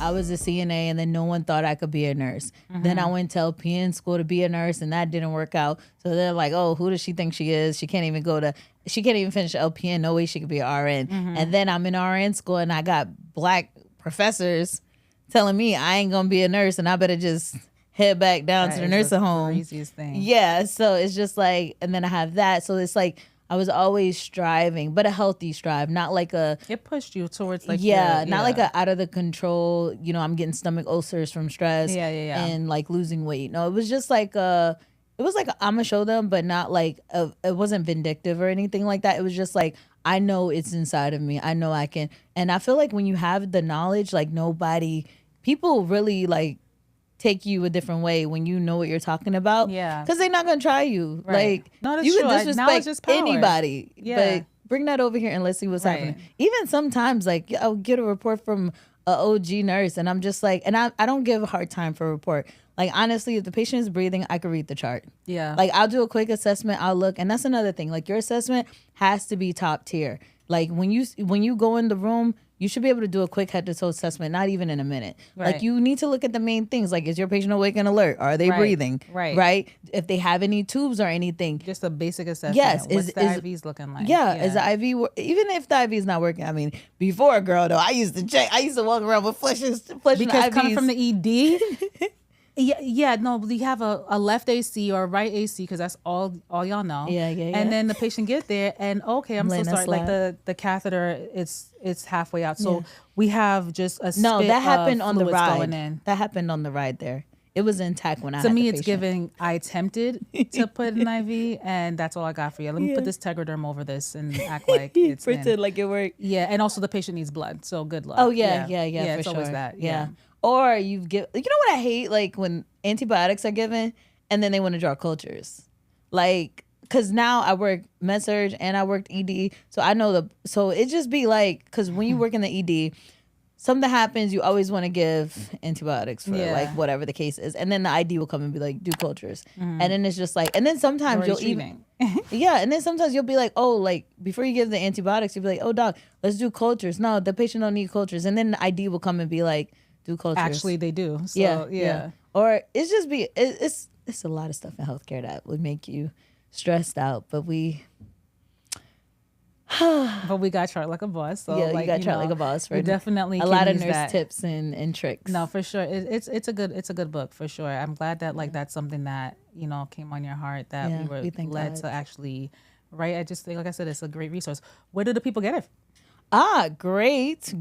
I was a CNA, and then no one thought I could be a nurse. Then I went to LPN school to be a nurse, and that didn't work out. So they're like, oh, who does she think she is? She can't even finish LPN. No way she could be an RN. And then I'm in RN school, and I got black professors telling me I ain't gonna be a nurse, and I better just head back down to the nursing home. Craziest thing. Yeah, so it's just like, and then I have that. So it's like I was always striving, but a healthy strive, not like a. It pushed you towards like not like a out of the control. You know, I'm getting stomach ulcers from stress. Yeah. And like losing weight. No, it was just like I'm gonna show them, but not like it wasn't vindictive or anything like that. It was just like I know it's inside of me. I know I can, and I feel like when you have the knowledge, like people really like take you a different way when you know what you're talking about. Yeah. Because they're not going to try you. Right. Like, no, that's you true. can disrespect anybody. Yeah. But bring that over here and let's see what's happening. Even sometimes, like, I'll get a report from an OG nurse, and I'm just like, and I don't give a hard time for a report. Like, honestly, if the patient is breathing, I could read the chart. Yeah. Like, I'll do a quick assessment. I'll look. And that's another thing. Like, your assessment has to be top tier. Like, when you go in the room, you should be able to do a quick head-to-toe assessment, not even in a minute. Right. Like, you need to look at the main things. Like, is your patient awake and alert? Are they breathing? Right? If they have any tubes or anything. Just a basic assessment. Yes. What's the IVs looking like? Yeah. Is the IV, even if the IV is not working, I mean, before, girl, though, I used to walk around with flushing because IVs. Coming from the ED... no, we have a left AC or a right AC because that's all y'all know. Yeah. And then the patient get there and okay, I'm so sorry. Like the catheter, it's halfway out. So we have just a spit that happened of on the fluids ride. going in. That happened on the ride there. It was intact when I had To me, the it's patient. giving. I attempted to put an IV, and that's all I got for you. Let me put this Tegaderm over this and act like it's pretend like it worked. Yeah, and also the patient needs blood, so good luck. Oh yeah, for it's sure. always that. Yeah. Or you know what I hate? Like when antibiotics are given and then they want to draw cultures. Like, cause now I work med surg and I worked ED. So I know so it just be like, cause when you work in the ED, something happens, you always want to give antibiotics for like whatever the case is. And then the ID will come and be like, do cultures. And then it's just like, and then sometimes you'll even, and then sometimes you'll be like, oh, like before you give the antibiotics, you'll be like, oh doc, let's do cultures. No, the patient don't need cultures. And then the ID will come and be like, do cultures. Actually, they do. So, yeah. Or it's just it's a lot of stuff in healthcare that would make you stressed out. But we got chart like a boss. So you got chart like a boss. We definitely a lot of nurse tips and tricks. No, for sure. It's a good book for sure. I'm glad that that's something that came on your heart that we were led to actually write. I just think, like I said, it's a great resource. Where do the people get it? Great. So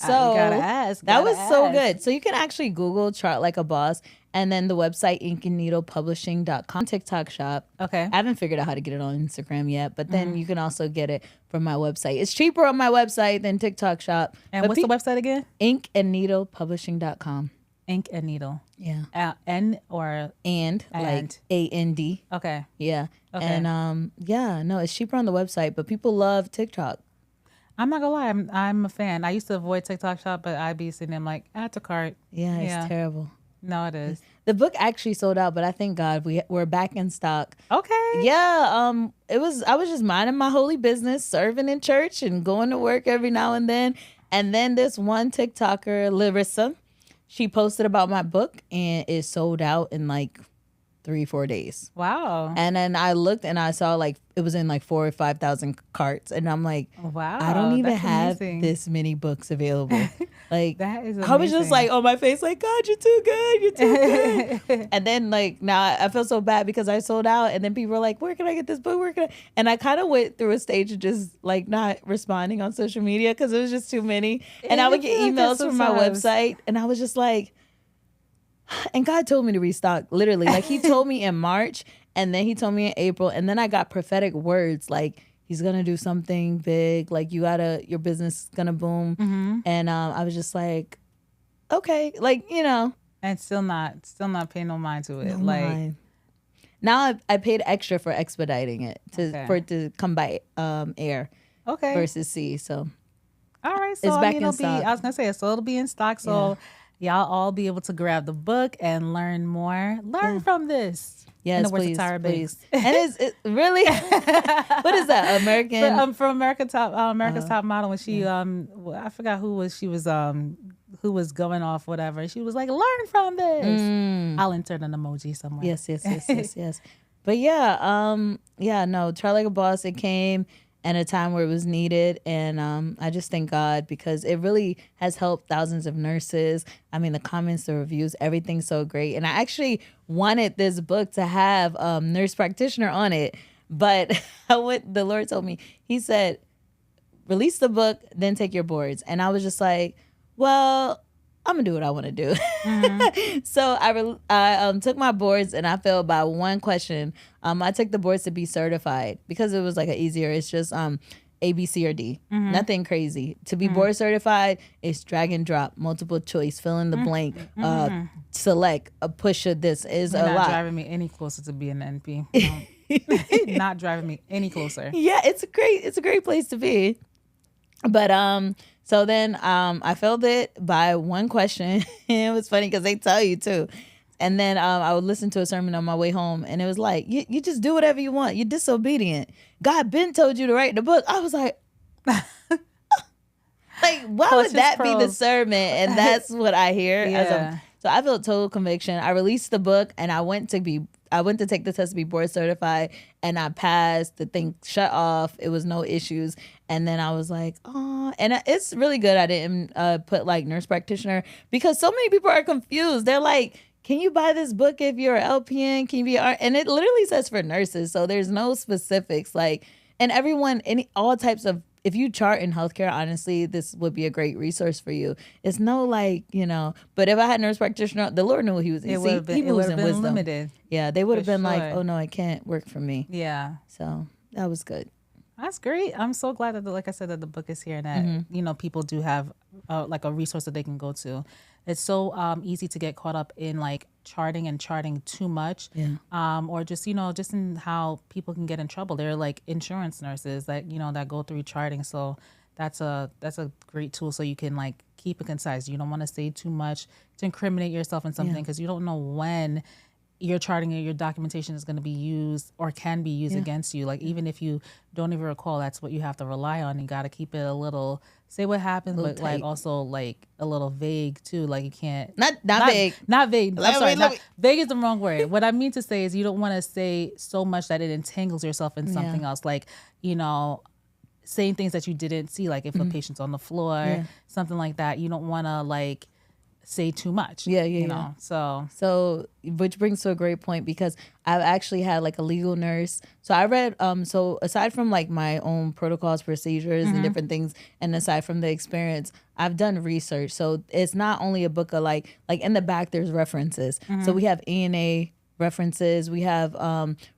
gotta ask. That was so good. So you can actually Google Chart Like a Boss, and then the website inkandneedlepublishing.com, TikTok shop. Okay. I haven't figured out how to get it on Instagram yet, but then you can also get it from my website. It's cheaper on my website than TikTok shop. And what's the website again? inkandneedlepublishing.com. Ink and Needle. Yeah. N or and like AND. Okay. Yeah. Okay. And it's cheaper on the website, but people love TikTok. I'm not gonna lie, I'm a fan. I used to avoid TikTok shop, but I'd be sitting there like, add to cart. Yeah, it's terrible. No, it is. The book actually sold out, but I thank God we're back in stock. Okay. Yeah. I was just minding my holy business, serving in church and going to work every now and then. And then this one TikToker, Larissa, she posted about my book and it sold out in like 3-4 days. Wow. And then I looked and I saw like it was in like 4,000 or 5,000 carts, and I'm like, wow, I don't even have this many books available. Like that is amazing. I was just like on my face, like, God, you're too good, you're too good. And then like now I feel so bad because I sold out, and then people were like, where can I get this book? And I kind of went through a stage of just like not responding on social media because it was just too many, and I would get emails from my website, and I was just like. And God told me to restock, literally. Like he told me in March, and then he told me in April, and then I got prophetic words like he's gonna do something big, like your business is gonna boom. Mm-hmm. And I was just like, okay, like and still not paying no mind to it. No mind. Now I paid extra for expediting it for it to come by air, versus sea. So all right, so it's back in stock. I was gonna say so it'll be in stock. So. Yeah. Y'all all be able to grab the book and learn more. Learn from this. Yes, please. And it really? What is that? American? From America's Top Model. When she I forgot who who was going off, whatever. She was like, learn from this. I'll insert an emoji somewhere. Yes. But no, Try Like a Boss, it came at a time where it was needed. And I just thank God because it really has helped thousands of nurses. I mean, the comments, the reviews, everything's so great. And I actually wanted this book to have Nurse Practitioner on it. But the Lord told me, he said, release the book, then take your boards. And I was just like, well, I'm gonna do what I want to do. So I took my boards and I failed by one question. I took the boards to be certified because it was like an easier. It's just A, B, C, or D. Nothing crazy. To be board certified, it's drag and drop, multiple choice, fill in the blank, select, a push of this is You're a not lot. driving me any closer to being an NP. Not driving me any closer. Yeah, it's a great place to be. But so then I failed it by one question. It was funny because they tell you too. And then I would listen to a sermon on my way home, and it was like, you just do whatever you want. You're disobedient. God been told you to write the book. I was like, like, why would that be the sermon? And that's what I hear. Yeah. So I felt total conviction. I released the book, and I went to take the test to be board certified, and I passed. The thing shut off. It was no issues. And then I was like, oh, and it's really good I didn't put like nurse practitioner because so many people are confused. They're like, can you buy this book if you're an LPN? Can you be and it literally says for nurses. So there's no specifics like, and everyone, all types of, if you chart in healthcare, honestly, this would be a great resource for you. It's no like, but if I had nurse practitioner, the Lord knew what he was. It would have been limited. Yeah, they would have been like, oh no, it can't work for me. Yeah. So that was good. That's great. I'm so glad that, like I said, that the book is here and that, people do have like a resource that they can go to. It's so easy to get caught up in like charting too much. Yeah. Or just, just in how people can get in trouble. They're like insurance nurses that, that go through charting. So that's a great tool so you can like keep it concise. You don't want to say too much to incriminate yourself in something because you don't know when your charting or your documentation is going to be used or can be used against you. Like even if you don't even recall, that's what you have to rely on. You got to keep it a little, say what happened, but tight. Like also like a little vague too. Like you can't not vague. Not vague. Vague is the wrong word. What I mean to say is you don't want to say so much that it entangles yourself in something else. Like, saying things that you didn't see, like if a patient's on the floor, something like that. You don't want to like say too much. Yeah. So which brings to a great point because I've actually had like a legal nurse. So I read so aside from like my own protocols, procedures and different things, and aside from the experience, I've done research. So it's not only a book of like in the back there's references. So we have ANA references. We have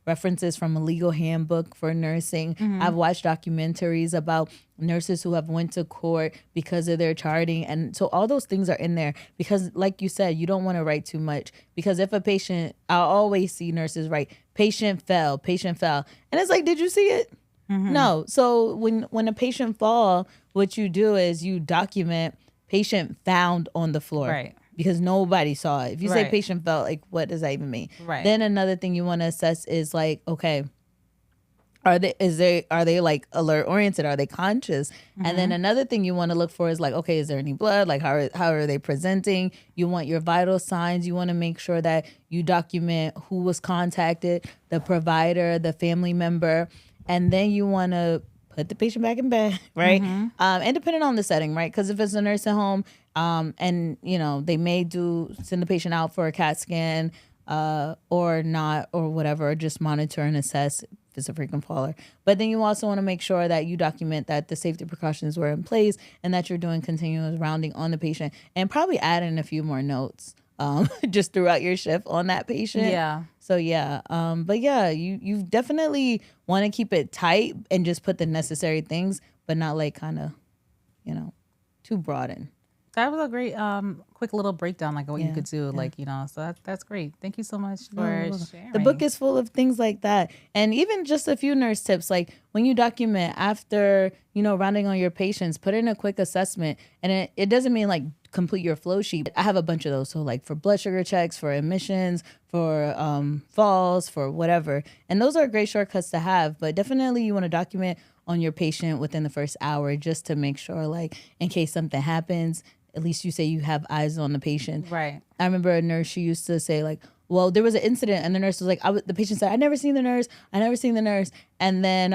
references from a legal handbook for nursing. I've watched documentaries about nurses who have went to court because of their charting. And so all those things are in there because like you said, you don't want to write too much because if a patient, I'll always see nurses write, patient fell. And it's like, did you see it? No. So when a patient fall, what you do is you document patient found on the floor. Right. Because nobody saw it. If you say patient felt, like, what does that even mean? Right. Then another thing you want to assess is like, okay, are they like alert oriented? Are they conscious? And then another thing you want to look for is like, okay, is there any blood? Like how are they presenting? You want your vital signs. You want to make sure that you document who was contacted, the provider, the family member, and then you want to put the patient back in bed, right? And depending on the setting, right? Because if it's a nursing home, and they may send the patient out for a CAT scan, or not, or whatever, or just monitor and assess if it's a frequent faller. But then you also want to make sure that you document that the safety precautions were in place and that you're doing continuous rounding on the patient and probably add in a few more notes, just throughout your shift on that patient. Yeah. So yeah, but yeah, you definitely want to keep it tight and just put the necessary things, but not like kind of, too broaden. That was a great quick little breakdown, like what you could do, so that's great. Thank you so much for sharing. The book is full of things like that. And even just a few nurse tips, like when you document after, rounding on your patients, put in a quick assessment. And it doesn't mean like complete your flow sheet. I have a bunch of those. So like for blood sugar checks, for admissions, for falls, for whatever. And those are great shortcuts to have, but definitely you want to document on your patient within the first hour just to make sure, like, in case something happens, at least you say you have eyes on the patient. Right. I remember a nurse, she used to say like, well, there was an incident and the nurse was like, the patient said, I never seen the nurse. And then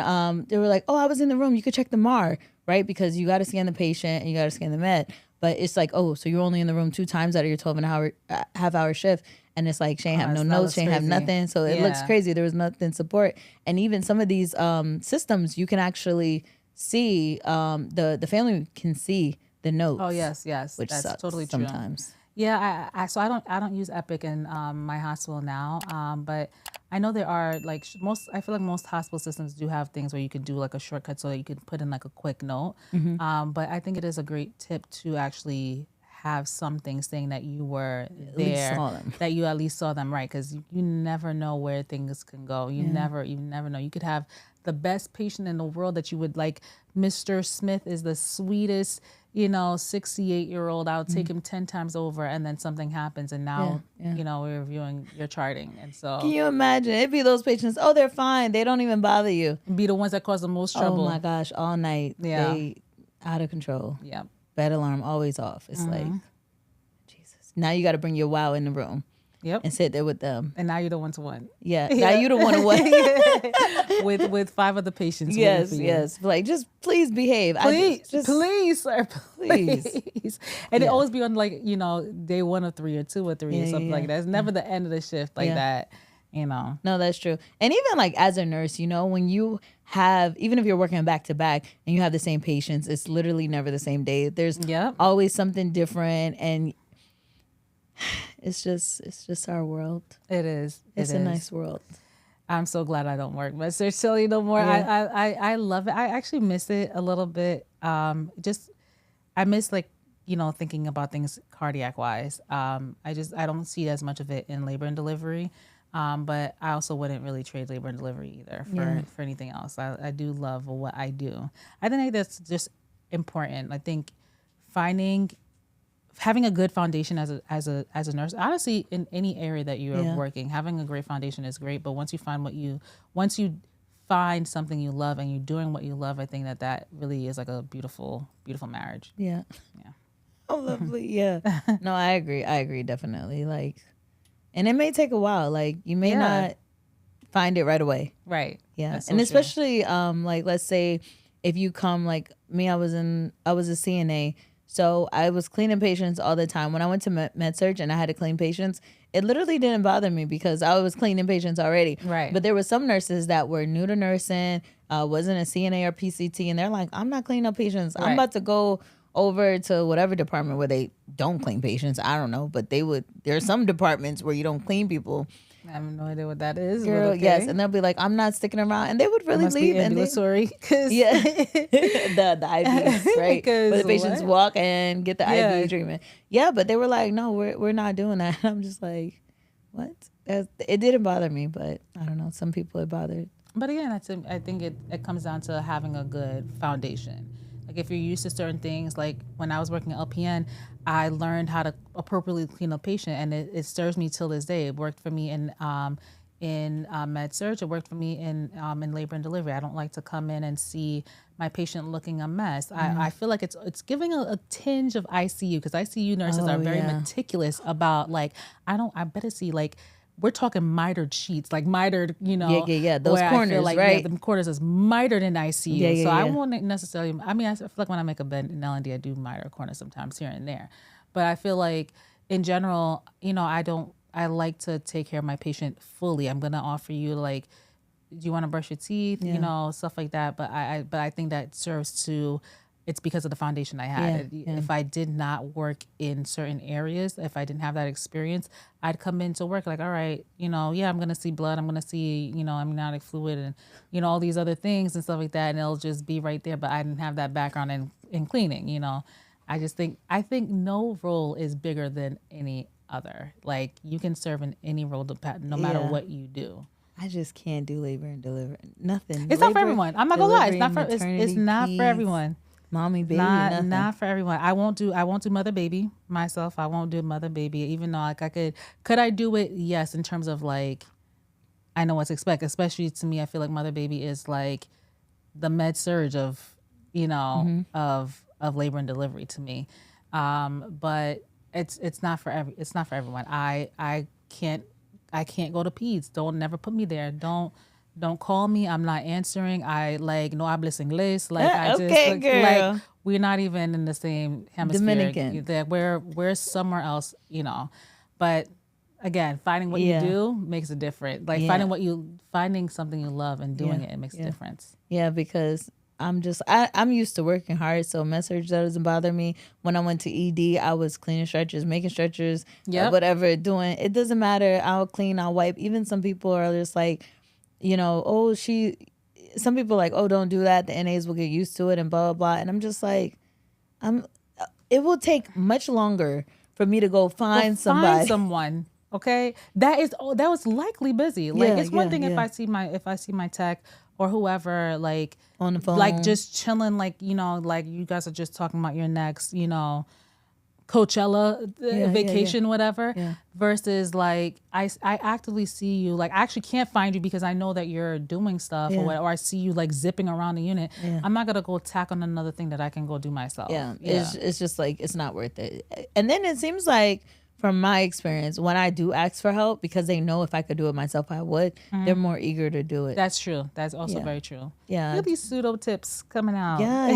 they were like, oh, I was in the room. You could check the MAR, right? Because you got to scan the patient and you got to scan the med. But it's like, oh, so you're only in the room 2 times out of your 12.5 hour shift. And it's like, she ain't have no notes, she ain't have nothing. So it looks crazy. There was nothing support. And even some of these systems, you can actually see, the family can see the notes. Oh, yes. Which that's sucks totally true. sometimes. Yeah, so I don't use Epic in my hospital now, but I know there are like I feel like most hospital systems do have things where you can do like a shortcut so that you can put in like a quick note. But I think it is a great tip to actually have something saying that you were there, that you at least saw them, right? Because you never know where things can go. You never know. You could have the best patient in the world that you would like. Mr. Smith is the sweetest, 68-year-old. I'll take him 10 times over, and then something happens, and now we're reviewing your charting. And so, can you imagine? It'd be those patients. Oh, they're fine. They don't even bother you. Be the ones that cause the most trouble. Oh my gosh, all night. Yeah, they out of control. Yeah. Bed alarm always off. It's like, Jesus. Now you got to bring your wow in the room. Yep. And sit there with them. And now you're the one-to-one. Yeah. Now you the one-to-one. with 5 other patients. Yes. Like, just please behave. Please, sir, please. And it always be on like, day 1 or 3 or 2 or 3 or something like that. It's never the end of the shift like that. No, that's true. And even like as a nurse, when you have, even if you're working back to back and you have the same patients, it's literally never the same day. There's always something different, and it's just our world. It is. It's a nice world. I'm so glad I don't work med surg Chile no more. Yeah. I love it. I actually miss it a little bit. I miss thinking about things cardiac wise. I don't see as much of it in labor and delivery. But I also wouldn't really trade labor and delivery either for anything else. I do love what I do. I think that's just important. I think having a good foundation as a nurse, honestly, in any area that you are working, having a great foundation is great. But once you find something you love and you're doing what you love, I think that really is like a beautiful, beautiful marriage. Yeah. Oh, lovely. Yeah. No, I agree. Definitely. Like, and it may take a while. Like, you may not find it right away. Right. Yeah. So and especially, like, let's say if you come, like me, I was a CNA. So I was cleaning patients all the time. When I went to med surg and I had to clean patients, it literally didn't bother me because I was cleaning patients already. Right. But there were some nurses that were new to nursing, wasn't a CNA or PCT, and they're like, I'm not cleaning up patients. I'm about to go over to whatever department where they don't clean patients. I don't know, but they would. There are some departments where you don't clean people. I have no idea what that is. Girl, okay. Yes, and they'll be like, I'm not sticking around, and they would really leave. Ambulatory, the IVs, right? Where the patients walk and get the IV treatment. Yeah, but they were like, no, we're not doing that. And I'm just like, what? It didn't bother me, but I don't know. Some people it bothered. But again, I think it comes down to having a good foundation. Like if you're used to certain things, like when I was working at LPN, I learned how to appropriately clean a patient, and it serves me till this day. It worked for me in med surg. It worked for me in labor and delivery. I don't like to come in and see my patient looking a mess. I feel like it's giving a tinge of ICU, because ICU nurses are very meticulous about like, I better see like, we're talking mitered sheets, like mitered, those corners, like, right? The corners is mitered in ICU. I won't necessarily, I feel like when I make a bed in L&D, I do miter corners sometimes here and there. But I feel like in general, I like to take care of my patient fully. I'm going to offer you like, do you want to brush your teeth? Stuff like that. But I think that serves to, it's because of the foundation I had. If I did not work in certain areas, if I didn't have that experience, I'd come into work like, all right, I'm going to see blood. I'm going to see, amniotic fluid and, all these other things and stuff like that. And it'll just be right there. But I didn't have that background in cleaning, I think no role is bigger than any other. Like you can serve in any role no matter what you do. I just can't do labor and delivery. Nothing. It's not for everyone. I'm not gonna lie. It's not for everyone. Mommy, baby, not for everyone. I won't do mother baby myself. I won't do mother baby, even though like could I do it? Yes, in terms of like, I know what to expect. Especially to me, I feel like mother baby is like the med surge of, of labor and delivery to me. But it's not for everyone. I can't go to peds. Don't never put me there. Don't call me. I'm not answering. I like no hablas inglés. Like I just Okay, girl. like we're not even in the same hemisphere. Dominican. That we're somewhere else, But again, finding what you do makes a difference. Like finding something you love and doing it makes a difference. Yeah, because I'm used to working hard, so message doesn't bother me. When I went to ED, I was cleaning stretchers, making stretchers, whatever, doing. It doesn't matter. I'll clean, I'll wipe. Even some people are just like, some people are like, oh, don't do that. The NAs will get used to it and blah, blah, blah. And I'm just like, it will take much longer for me to go find somebody. Find someone. Okay. That was likely busy. Like it's one thing if I see my tech or whoever, like on the phone, like just chilling, like, like you guys are just talking about your next, Coachella vacation, whatever, versus like I actively see you, like I actually can't find you because I know that you're doing stuff or whatever, or I see you like zipping around the unit. I'm not gonna go tack on another thing that I can go do myself. It's just like it's not worth it. And then it seems like, from my experience, when I do ask for help, because they know if I could do it myself, I would, they're more eager to do it. That's true. That's also very true. Yeah. Look at these pseudo tips coming out. Yeah,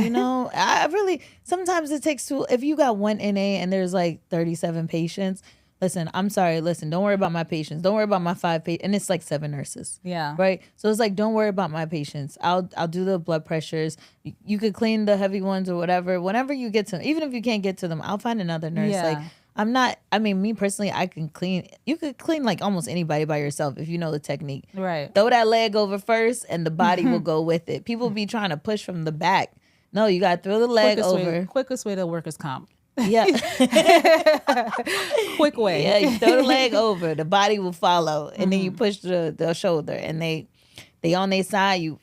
I really, sometimes it takes if you got one NA and there's like 37 patients, I'm sorry, don't worry about my patients. Don't worry about my 5 patients. And it's like 7 nurses. Yeah. Right? So it's like, don't worry about my patients. I'll do the blood pressures. You could clean the heavy ones or whatever. Whenever you get to them, even if you can't get to them, I'll find another nurse. Yeah. Me personally, I can clean. You could clean like almost anybody by yourself if you know the technique. Right. Throw that leg over first and the body will go with it. People be trying to push from the back. No, you got to throw the leg over. Quickest way to workers' comp. Yeah. Quick way. Yeah, you throw the leg over, the body will follow. And then you push the shoulder and they on their side, you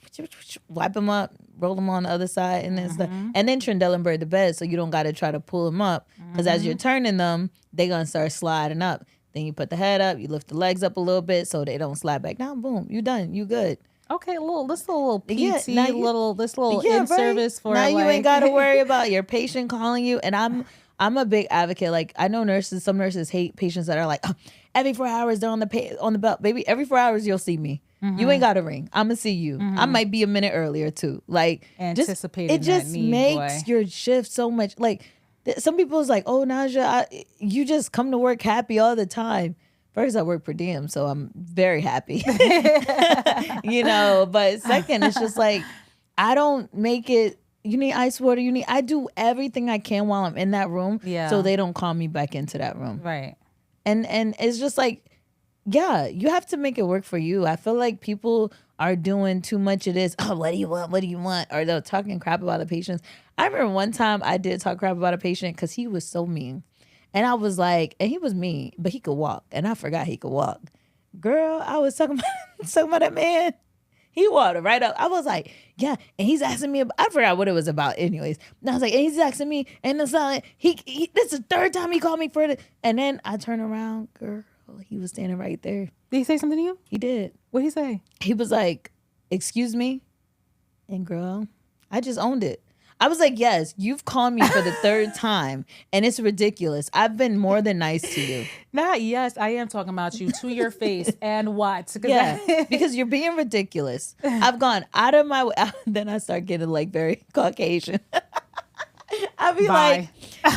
wipe them up, roll them on the other side, and then stuff. And then Trendelenburg the bed, so you don't got to try to pull them up, because as you're turning them, they're gonna start sliding up. Then you put the head up, you lift the legs up a little bit so they don't slide back down. Boom, you done, you good. Okay, this little PT, in service for now. Like... You ain't got to worry about your patient calling you. And I'm a big advocate. Like, I know some nurses hate patients that are like, oh, every 4 hours they're on the belt. Baby, every 4 hours you'll see me. You ain't got to ring. I'm going to see you. I might be a minute earlier too. Like, anticipating it just makes your shift so much. Like, some people's like, oh, Najah, you just come to work happy all the time. First, I work per diem, so I'm very happy. But second, it's just like, I don't make it, you need ice water, I do everything I can while I'm in that room so they don't call me back into that room. Right. And it's just like, yeah, you have to make it work for you. I feel like people are doing too much of this. Oh, what do you want? What do you want? Or they're talking crap about the patients. I remember one time I did talk crap about a patient because he was so mean. And I was like, and he was mean, but he could walk. And I forgot he could walk. Girl, I was talking about that man. He walked right up. I was like, yeah. And he's asking me, I forgot what it was about anyways. And I was like, and he's asking me, and it's like, this is the 3rd time he called me for it. And then I turn around, girl, he was standing right there. Did he say something to you? He did. What did he say? He was like, excuse me? And girl, I just owned it. I was like, yes, you've called me for the 3rd time, and it's ridiculous. I've been more than nice to you. Not yes, I am talking about you to your face and what? Yeah, because you're being ridiculous. I've gone out of my way. Then I start getting like very Caucasian. I'll be like,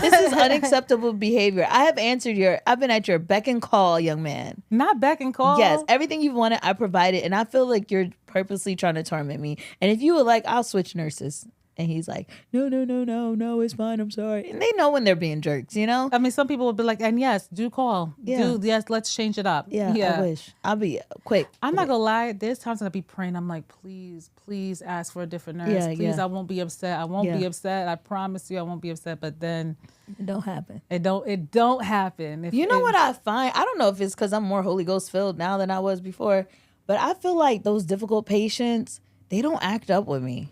this is unacceptable behavior. I've been at your beck and call, young man. Not beck and call. Yes, everything you've wanted, I provided, and I feel like you're purposely trying to torment me. And if you would like, I'll switch nurses. And he's like, no, it's fine. I'm sorry. And they know when they're being jerks, I mean, some people will be like, and yes, do call. Yeah. Yes, let's change it up. Yeah, I wish. I'll be quick. I'm not going to lie. There's times that I be praying. I'm like, please ask for a different nurse. Please, I won't be upset. I won't be upset. I promise you I won't be upset. But then it don't happen. It don't happen. What I find? I don't know if it's because I'm more Holy Ghost filled now than I was before. But I feel like those difficult patients, they don't act up with me.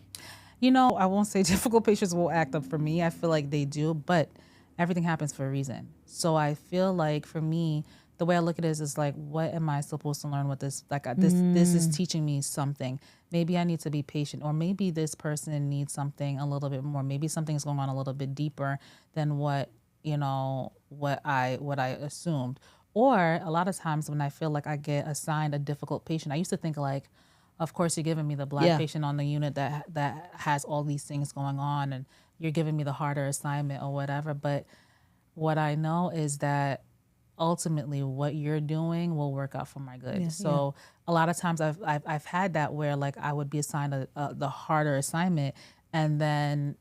I won't say difficult patients will act up for me. I feel like they do, but everything happens for a reason. So I feel like for me, the way I look at it is like, what am I supposed to learn with this? Like this is teaching me something. Maybe I need to be patient, or maybe this person needs something a little bit more. Maybe something's going on a little bit deeper than what you know, what I assumed. Or a lot of times when I feel like I get assigned a difficult patient, I used to think like, of course, you're giving me the Black patient on the unit that has all these things going on, and you're giving me the harder assignment or whatever. But what I know is that ultimately what you're doing will work out for my good. So a lot of times I've had that where like I would be assigned the harder assignment, and then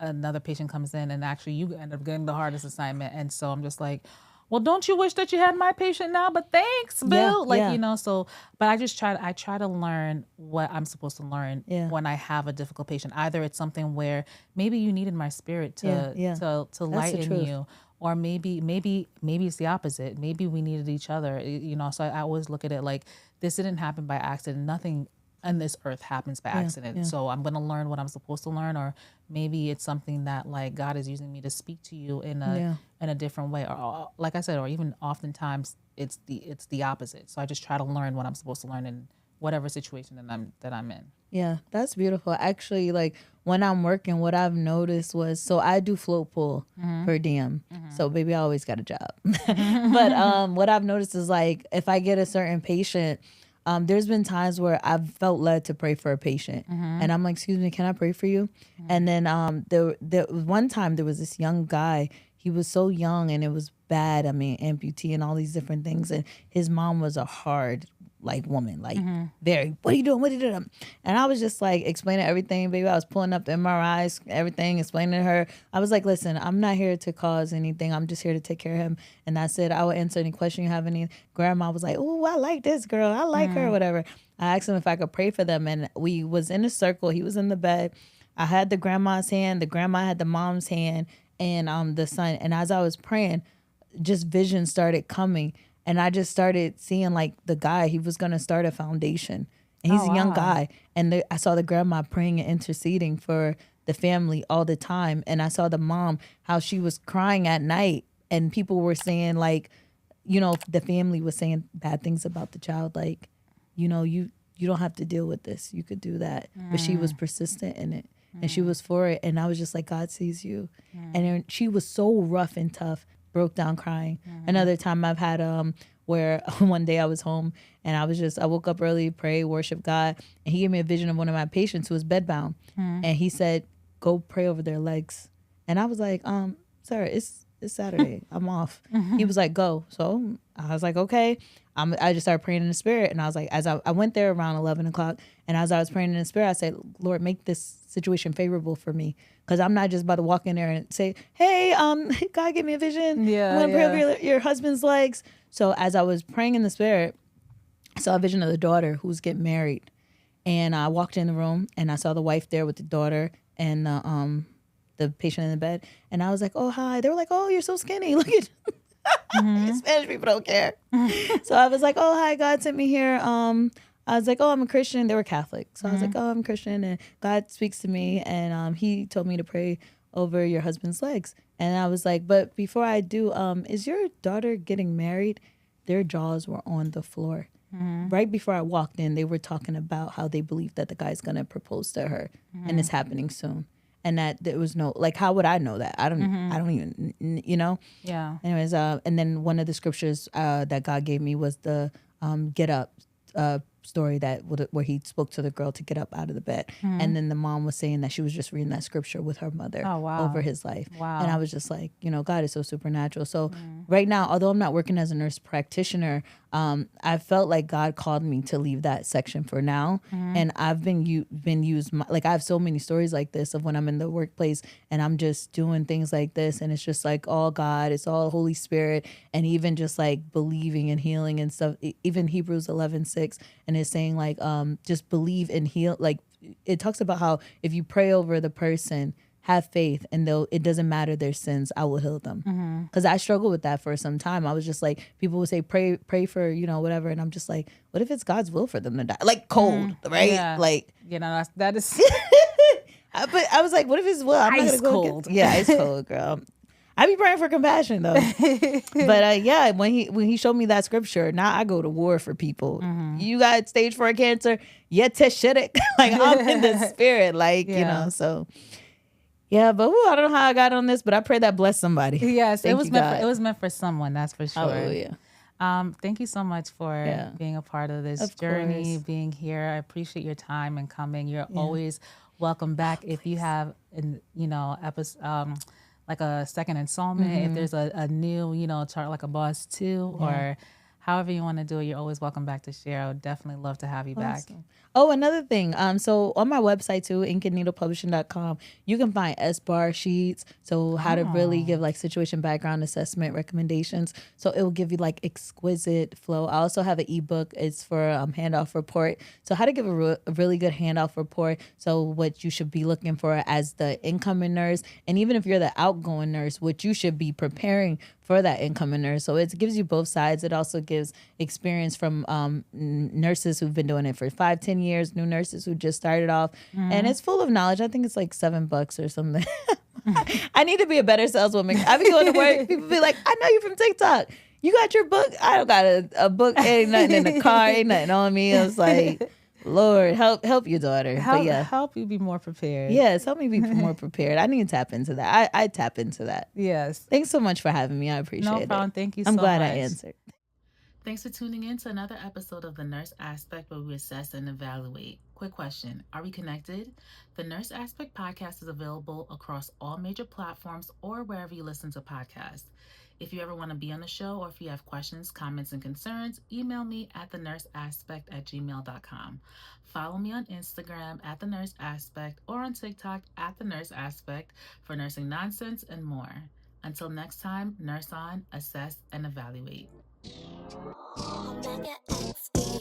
another patient comes in and actually you end up getting the hardest assignment. And so I'm just like, well, don't you wish that you had my patient now? But thanks, Bill. You know, so, but I try to learn what I'm supposed to learn when I have a difficult patient. Either it's something where maybe you needed my spirit to lighten you, or maybe it's the opposite. Maybe we needed each other, you know? So I always look at it like this didn't happen by accident. Nothing on this earth happens by accident. So I'm going to learn what I'm supposed to learn, or maybe it's something that like God is using me to speak to you in a different way, or like I said, or even oftentimes it's the opposite. So I just try to learn what I'm supposed to learn in whatever situation that I'm in. Yeah, that's beautiful. Actually, like when I'm working, what I've noticed was, so I do float pool per diem. So baby, I always got a job. But what I've noticed is like if I get a certain patient, there's been times where I've felt led to pray for a patient, and I'm like, "Excuse me, can I pray for you?" And then there was one time there was this young guy. He was so young, and it was bad. I mean, amputee and all these different things. And his mom was a hard like woman, like very. What are you doing? What are you doing? And I was just like explaining everything, baby. I was pulling up the MRIs, everything, explaining to her. I was like, "Listen, I'm not here to cause anything. I'm just here to take care of him." And that's it. I will answer any question you have. Any. Grandma was like, "Oh, I like this girl. I like her, whatever." I asked him if I could pray for them, and we was in a circle. He was in the bed. I had the grandma's hand. The grandma had the mom's hand, and the son. And as I was praying, just visions started coming. And I just started seeing like the guy, he was going to start a foundation. And he's a young guy. And I saw the grandma praying and interceding for the family all the time. And I saw the mom, how she was crying at night. And people were saying like, you know, the family was saying bad things about the child. Like, you know, you don't have to deal with this. You could do that. But she was persistent in it. And she was for it. And I was just like, God sees you. And then she was so rough and tough. Broke down crying. Another time I've had where one day I was home and I woke up early, pray, worship God, and he gave me a vision of one of my patients who was bedbound. And he said, "Go pray over their legs." And I was like, "Sir, it's Saturday. I'm off." He was like, "Go." So I was like, "Okay." I just started praying in the spirit, and I was like, as I went there around 11 o'clock, and as I was praying in the spirit, I said, "Lord, make this situation favorable for me, because I'm not just about to walk in there and say, hey, God gave me a vision. I'm gonna pray over your husband's legs." So as I was praying in the spirit, I saw a vision of the daughter who's getting married, and I walked in the room, and I saw the wife there with the daughter and the patient in the bed, and I was like, "Oh, hi." They were like, "Oh, you're so skinny. Look at." Spanish people don't care. So I was like, "Oh, hi, God sent me here." I was like, "Oh, I'm a Christian." They were Catholic. So I was like, "Oh, I'm Christian, and God speaks to me, and he told me to pray over your husband's legs." And I was like, "But before I do, is your daughter getting married?" Their jaws were on the floor. Right before I walked in, they were talking about how they believe that the guy's going to propose to her, and it's happening soon. And that there was no, like, how would I know that? I don't even, you know? Yeah. Anyways, and then one of the scriptures that God gave me was the get up story where he spoke to the girl to get up out of the bed. And then the mom was saying that she was just reading that scripture with her mother over his life. Wow. And I was just like, you know, God is so supernatural. So right now, although I'm not working as a nurse practitioner, I felt like God called me to leave that section for now. And I've been used, like I have so many stories like this of when I'm in the workplace and I'm just doing things like this. And it's just like all God, it's all Holy Spirit. And even just like believing and healing and stuff, even Hebrews 11:6, and it's saying like, just believe and heal. Like it talks about how if you pray over the person, have faith, and though it doesn't matter their sins, I will heal them. Because I struggled with that for some time. I was just like, people would say, pray for, you know, whatever. And I'm just like, what if it's God's will for them to die? Like cold, right? Yeah. Like, you know, that is. but I was like, what if it's will? I'm ice not gonna cold. Yeah, ice cold, girl. I be praying for compassion though. But yeah, when he showed me that scripture, now I go to war for people. You got stage 4 cancer, yeah, teshittic. Like I'm in the spirit, like, you know, so. Yeah, but I don't know how I got on this, but I pray that bless somebody. Yes, Thank it was you, meant God. for, it was meant for someone, that's for sure. Hallelujah. Thank you so much for being a part of this journey, being here. I appreciate your time and coming. You're always welcome back. If you have episode like a second installment, if there's a new, chart like a boss 2 or however you want to do it, you're always welcome back to share. I would definitely love to have you back. Oh, another thing. So on my website too, inkandneedlepublishing.com, you can find SBAR sheets. So how to really give like situation background assessment recommendations. So it will give you like exquisite flow. I also have an ebook. It's for handoff report. So how to give a really good handoff report. So what you should be looking for as the incoming nurse, and even if you're the outgoing nurse, what you should be preparing for that incoming nurse. So it gives you both sides. It also gives experience from nurses who've been doing it for 5-10 years, new nurses who just started off. And it's full of knowledge. I think it's like $7 or something. I need to be a better saleswoman. I be going to work, people be like, I know you from TikTok. You got your book? I don't got a book. Ain't nothing in the car. Ain't nothing on me. I was like, Lord, help your daughter. Help you be more prepared. Yes, help me be more prepared. I need to tap into that. I tap into that. Yes. Thanks so much for having me. I appreciate it. No problem. Thank you so much. I'm glad I answered. Thanks for tuning in to another episode of The Nurse Aspect, where we assess and evaluate. Quick question. Are we connected? The Nurse Aspect podcast is available across all major platforms or wherever you listen to podcasts. If you ever want to be on the show, or if you have questions, comments, and concerns, email me at thenurseaspect@gmail.com. Follow me on Instagram at The Nurse Aspect or on TikTok at The Nurse Aspect for nursing nonsense and more. Until next time, nurse on, assess, and evaluate. Omega XP.